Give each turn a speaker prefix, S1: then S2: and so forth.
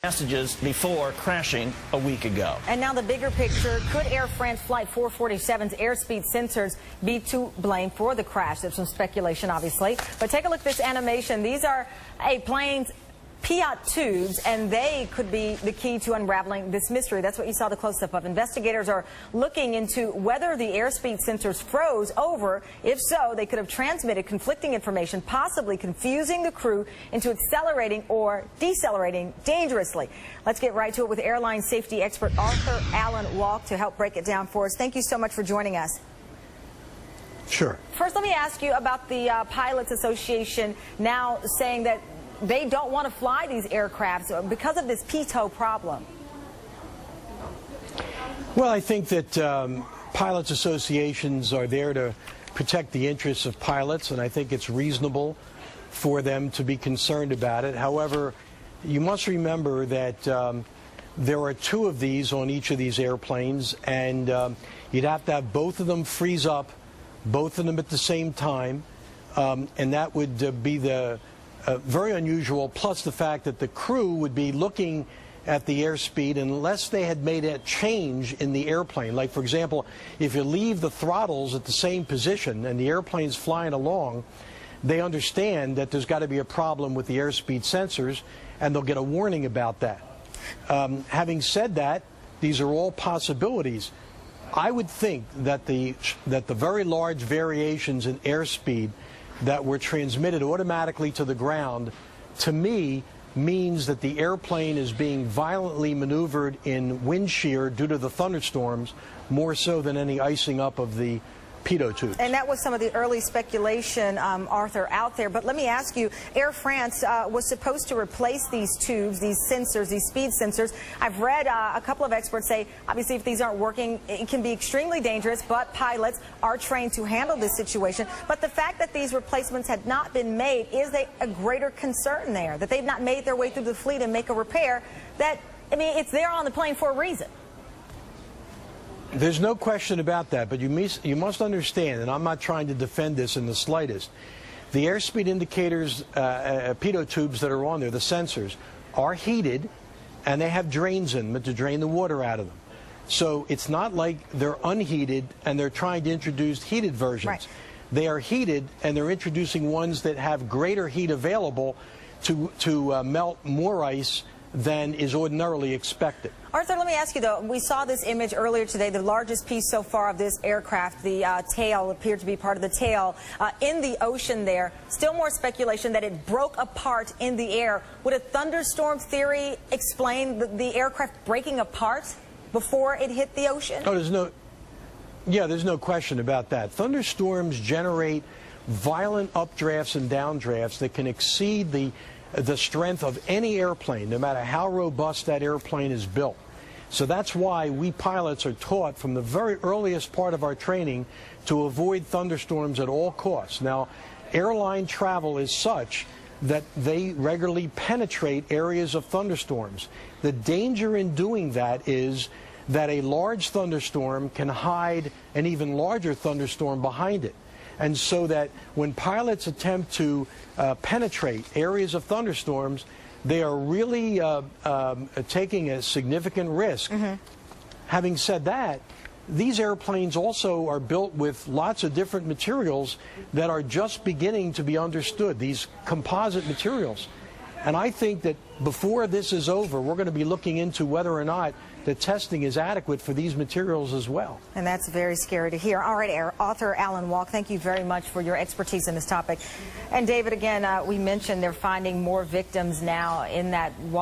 S1: Messages before crashing a week ago.
S2: And now the bigger picture. Could Air France Flight 447's airspeed sensors be to blame for the crash? There's some speculation, obviously. But take a look at this animation. These are a plane's Pitot tubes, and they could be the key to unraveling this mystery. That's what you saw the close-up of. Investigators are looking into whether the airspeed sensors froze over. If so, they could have transmitted conflicting information, possibly confusing the crew into accelerating or decelerating dangerously. Let's get right to it with airline safety expert Arthur Allen Walk to help break it down for us. Thank you so much for joining us.
S3: Sure.
S2: First, let me ask you about the Pilots Association now saying that they don't want to fly these aircrafts because of this Pitot problem.
S3: Well, I think that pilots associations are there to protect the interests of pilots, and I think it's reasonable for them to be concerned about it. However, you must remember that there are two of these on each of these airplanes, and you'd have to have both of them freeze up, both of them at the same time, and that would be the very unusual, plus the fact that the crew would be looking at the airspeed unless they had made a change in the airplane. Like, for example, if you leave the throttles at the same position and the airplane's flying along, they understand that there's got to be a problem with the airspeed sensors, and they'll get a warning about that. Having said that, these are all possibilities. I would think that the very large variations in airspeed that were transmitted automatically to the ground, to me, means that the airplane is being violently maneuvered in wind shear due to the thunderstorms, more so than any icing up of the Pitot tubes.
S2: And that was some of the early speculation, Arthur, out there. But let me ask you, Air France was supposed to replace these tubes, these sensors, these speed sensors. I've read a couple of experts say, obviously, if these aren't working, it can be extremely dangerous, but pilots are trained to handle this situation. But the fact that these replacements had not been made is a greater concern there, that they've not made their way through the fleet and make a repair that, I mean, it's there on the plane for a reason.
S3: There's no question about that, but you must understand, and I'm not trying to defend this in the slightest, the airspeed indicators, Pitot tubes that are on there, the sensors, are heated, and they have drains in them to drain the water out of them. So it's not like they're unheated and they're trying to introduce heated versions.
S2: Right.
S3: They are heated, and they're introducing ones that have greater heat available to melt more ice than is ordinarily expected.
S2: Arthur, let me ask you, though, we saw this image earlier today, the largest piece so far of this aircraft, the tail appeared to be part of the tail, in the ocean there. Still more speculation that it broke apart in the air. Would a thunderstorm theory explain the aircraft breaking apart before it hit the ocean?
S3: Oh, there's no question about that. Thunderstorms generate violent updrafts and downdrafts that can exceed the strength of any airplane, no matter how robust that airplane is built. So that's why we pilots are taught from the very earliest part of our training to avoid thunderstorms at all costs. Now, airline travel is such that they regularly penetrate areas of thunderstorms. The danger in doing that is that a large thunderstorm can hide an even larger thunderstorm behind it. And so that when pilots attempt to penetrate areas of thunderstorms, they are really taking a significant risk. Having said that, these airplanes also are built with lots of different materials that are just beginning to be understood, these composite materials. And I think that before this is over, we're going to be looking into whether or not the testing is adequate for these materials as well.
S2: And that's very scary to hear. All right, Arthur Allen Walk, thank you very much for your expertise in this topic. And David, again, we mentioned they're finding more victims now in that